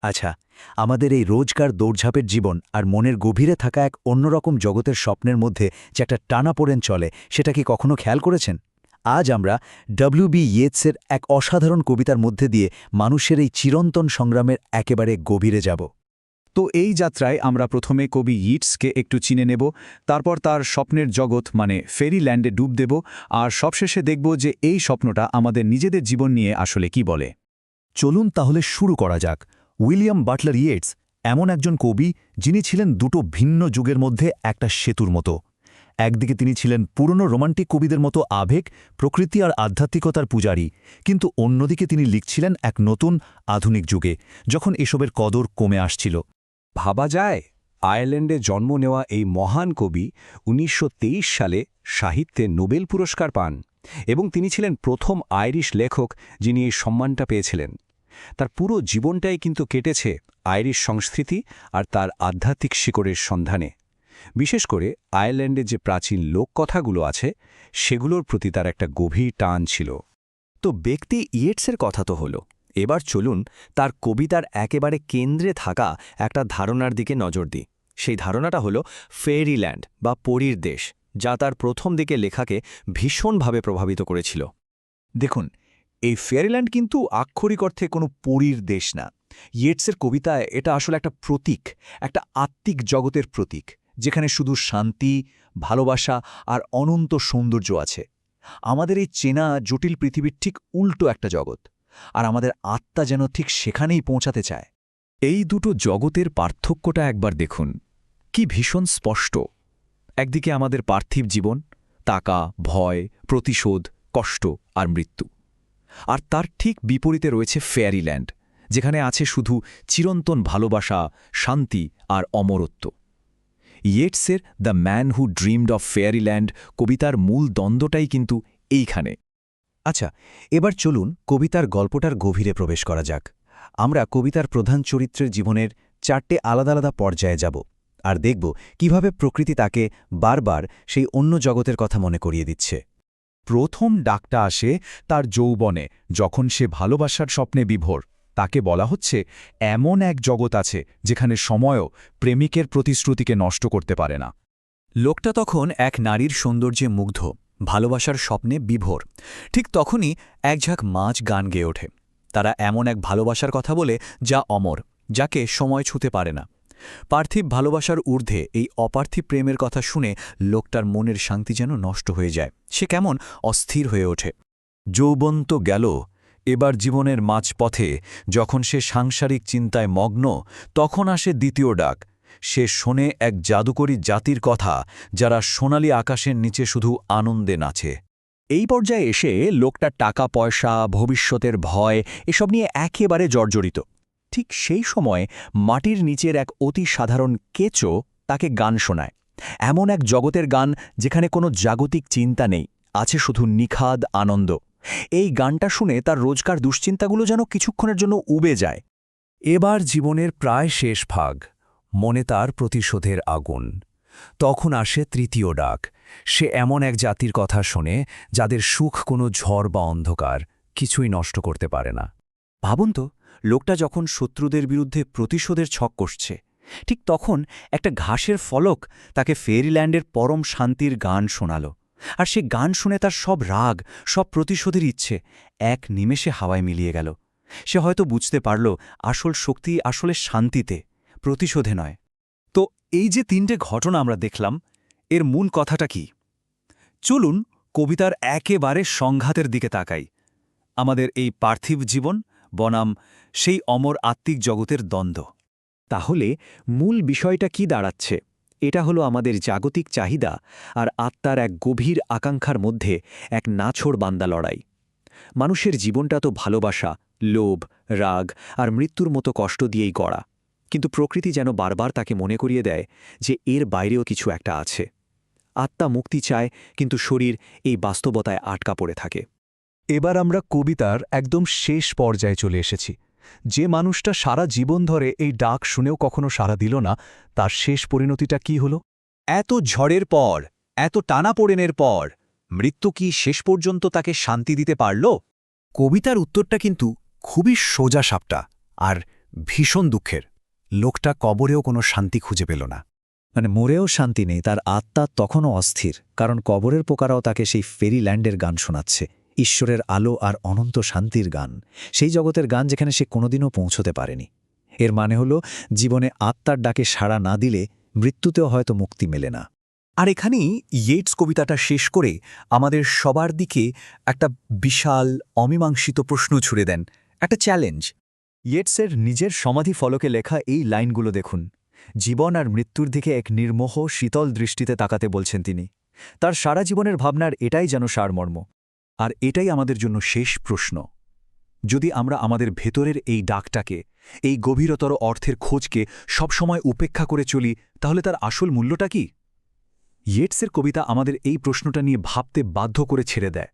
আচ্ছা, আমাদের এই রোজকার দৌড়ঝাঁপের জীবন আর মনের গভীরে থাকা এক অন্যরকম জগতের স্বপ্নের মধ্যে যে একটা টানাপোড়েন চলে, সেটা কি কখনো খেয়াল করেছেন? আজ আমরা ডব্লিউ.বি. ইয়েটসের এক অসাধারণ কবিতার মধ্যে দিয়ে মানুষের এই চিরন্তন সংগ্রামের একেবারে গভীরে যাব। তো এই যাত্রায় আমরা প্রথমে কবি ইটসকে একটু চিনে নেব, তারপর তার স্বপ্নের জগৎ মানে ফেরিল্যান্ডে ডুব দেব, আর সবশেষে দেখব যে এই স্বপ্নটা আমাদের নিজেদের জীবন নিয়ে আসলে কি বলে। চলুন তাহলে শুরু করা যাক। উইলিয়াম বাটলার ইয়েটস এমন একজন কবি যিনি ছিলেন দুটো ভিন্ন যুগের মধ্যে একটা সেতুর মতো। একদিকে তিনি ছিলেন পুরনো রোমান্টিক কবিদের মতো আবেগ, প্রকৃতি আর আধ্যাত্মিকতার পূজারী, কিন্তু অন্যদিকে তিনি লিখছিলেন এক নতুন আধুনিক যুগে, যখন এসবের কদর কমে আসছিল। ভাবা যায় আয়ারল্যান্ডে জন্ম নেওয়া এই মহান কবি ১৯২৩ সালে সাহিত্যে নোবেল পুরস্কার পান এবং তিনি ছিলেন প্রথম আইরিশ লেখক যিনি এই সম্মানটা পেয়েছিলেন। তার পুরো জীবনটাই কিন্তু কেটেছে আইরিশ সংস্কৃতি আর তার আধ্যাত্মিক শিকড়ের সন্ধানে। বিশেষ করে আয়ারল্যান্ডের যে প্রাচীন লোককথাগুলো আছে সেগুলোর প্রতি তার একটা গভীর টান ছিল। তো ব্যক্তি ইয়েটসের কথা তো হলো, এবার চলুন তার কবিতার একেবারে কেন্দ্রে থাকা একটা ধারণার দিকে নজর দিই। সেই ধারণাটা হলো ফেরিল্যান্ড বা পরীর দেশ, যা তার প্রথম দিকে লেখাকে ভীষণভাবে প্রভাবিত করেছিল। দেখুন, এই ফেরিল্যান্ড কিন্তু আক্ষরিক অর্থে কোনো পরীর দেশ না। ইয়েটসের কবিতায় এটা আসলে একটা প্রতীক, একটা আত্মিক জগতের প্রতীক, যেখানে শুধু শান্তি, ভালোবাসা আর অনন্ত সৌন্দর্য আছে। আমাদের এই চেনা জটিল পৃথিবীর ঠিক উল্টো একটা জগৎ, আর আমাদের আত্মা যেন ঠিক সেখানেই পৌঁছাতে চায়। এই দুটো জগতের পার্থক্যটা একবার দেখুন, কি ভীষণ স্পষ্ট। একদিকে আমাদের পার্থিব জীবন, টাকা, ভয়, প্রতিশোধ, কষ্ট আর মৃত্যু। আর তার ঠিক বিপরীতে রয়েছে ফেয়ারিল্যান্ড, যেখানে আছে শুধু চিরন্তন ভালোবাসা, শান্তি আর অমরত্ব। ইয়েটসের the man who dreamed of fairyland কবিতার মূল দ্বন্দ্বটাই কিন্তু এইখানে। আচ্ছা, এবার চলুন কবিতার গল্পটার গভীরে প্রবেশ করা যাক। আমরা কবিতার প্রধান চরিত্রের জীবনের 4টে আলাদা আলাদা পর্যায়ে যাব আর দেখব কিভাবে প্রকৃতি তাকে বারবার সেই অন্য জগতের কথা মনে করিয়ে দিচ্ছে। প্রথম ডাকটা আসে তার যৌবনে, যখন সে ভালোবাসার স্বপ্নে বিভোর। তাকে বলা হচ্ছে এমন এক জগৎ আছে যেখানে সময়ও প্রেমিকের প্রতিশ্রুতিকে নষ্ট করতে পারে না। লোকটা তখন এক নারীর সৌন্দর্যে মুগ্ধ, ভালোবাসার স্বপ্নে বিভোর। ঠিক তখনই এক ঝাঁক মাছ গান গেয়ে ওঠে। তারা এমন এক ভালোবাসার কথা বলে যা অমর, যাকে সময় ছুঁতে পারে না। পার্থিব ভালোবাসার ঊর্ধ্বে এই অপার্থিব প্রেমের কথা শুনে লোকটার মনের শান্তি যেন নষ্ট হয়ে যায়। সে কেমন অস্থির হয়ে ওঠে। যৌবন তো গেল, এবার জীবনের মাঝপথে যখন সে সাংসারিক চিন্তায় মগ্ন, তখন আসে দ্বিতীয় ডাক। সে শোনে এক জাদুকরী জাতির কথা, যারা সোনালি আকাশের নিচে শুধু আনন্দে নাচে। এই পর্যায়ে এসে লোকটা টাকা পয়সা, ভবিষ্যতের ভয় এসব নিয়ে একেবারে জর্জরিত। ঠিক সেই সময় মাটির নিচের এক অতি সাধারণ কেঁচো তাকে গান শোনায়। এমন এক জগতের গান যেখানে কোনো জাগতিক চিন্তা নেই, আছে শুধু নিখাদ আনন্দ। এই গানটা শুনে তার রোজকার দুশ্চিন্তাগুলো যেন কিছুক্ষণের জন্য উবে যায়। এবার জীবনের প্রায় শেষ ভাগ, মনে তার প্রতিশোধের আগুন। তখন আসে তৃতীয় ডাক। সে এমন এক জাতির কথা শোনে যাদের সুখ কোনো ঝড় বা অন্ধকার কিছুই নষ্ট করতে পারে না। ভাবুন তো, লোকটা যখন শত্রুদের বিরুদ্ধে প্রতিশোধের ছক কষছে, ঠিক তখন একটা ঘাসের ফলক তাকে ফেরিল্যান্ডের পরম শান্তির গান শোনাল। আর সে গান শুনে তার সব রাগ, সব প্রতিশোধের ইচ্ছে এক নিমেষে হাওয়ায় মিলিয়ে গেল। সে হয়তো বুঝতে পারল আসল শক্তি আসলে শান্তিতে, প্রতিশোধে নয়। তো এই যে 3টে ঘটনা আমরা দেখলাম, এর মূল কথাটা কি? চলুন কবিতার একেবারে সংঘাতের দিকে তাকাই। আমাদের এই পার্থিব জীবন বনাম সেই অমর আত্মিক জগতের দ্বন্দ্ব। তাহলে মূল বিষয়টা কি দাঁড়াচ্ছে? এটা হলো আমাদের জাগতিক চাহিদা আর আত্মার এক গভীর আকাঙ্ক্ষার মধ্যে এক নাছোড় বান্দা লড়াই। মানুষের জীবনটা তো ভালোবাসা, লোভ, রাগ আর মৃত্যুর মতো কষ্ট দিয়েই গড়া। কিন্তু প্রকৃতি যেন বারবার তাকে মনে করিয়ে দেয় যে এর বাইরেও কিছু একটা আছে। আত্মা মুক্তি চায়, কিন্তু শরীর এই বাস্তবতায় আটকা পড়ে থাকে। এবার আমরা কবিতার একদম শেষ পর্যায়ে চলে এসেছি। যে মানুষটা সারা জীবন ধরে এই ডাক শুনেও কখনো সাড়া দিল না, তার শেষ পরিণতিটা কি হল? এত ঝড়ের পর, এত টানাপোড়েনের পর মৃত্যু কি শেষ পর্যন্ত তাকে শান্তি দিতে পারল? কবিতার উত্তরটা কিন্তু খুবই সোজা সাপটা আর ভীষণ দুঃখের। লোকটা কবরেও কোনো শান্তি খুঁজে পেল না। মানে মরেও শান্তি নেই, তার আত্মা তখনও অস্থির, কারণ কবরের পোকারাও তাকে সেই ফেরিল্যান্ডের গান শোনাচ্ছে, ঈশ্বরের আলো আর অনন্ত শান্তির গান, সেই জগতের গান যেখানে সে কোনোদিনও পৌঁছতে পারেনি। এর মানে হলো জীবনে আত্মার ডাকে সাড়া না দিলে মৃত্যুতেও হয়তো মুক্তি মেলে না। আর এখানেই ইয়েটস কবিতাটা শেষ করে আমাদের সবার দিকে একটা বিশাল অমীমাংসিত প্রশ্ন ছুড়ে দেন, একটা চ্যালেঞ্জ। ইয়েটসের নিজের সমাধি ফলকে লেখা এই লাইনগুলো দেখুন। জীবন আর মৃত্যুর দিকে এক নির্মোহ শীতল দৃষ্টিতে তাকাতে বলছেন তিনি। তার সারা জীবনের ভাবনার এটাই যেন সারমর্ম। আর এটাই আমাদের জন্য শেষ প্রশ্ন। যদি আমরা আমাদের ভেতরের এই ডাকটাকে, এই গভীরতর অর্থের খোঁজকে সবসময় উপেক্ষা করে চলি, তাহলে তার আসল মূল্যটা কি? ইয়েটসের কবিতা আমাদের এই প্রশ্নটা নিয়ে ভাবতে বাধ্য করে ছেড়ে দেয়।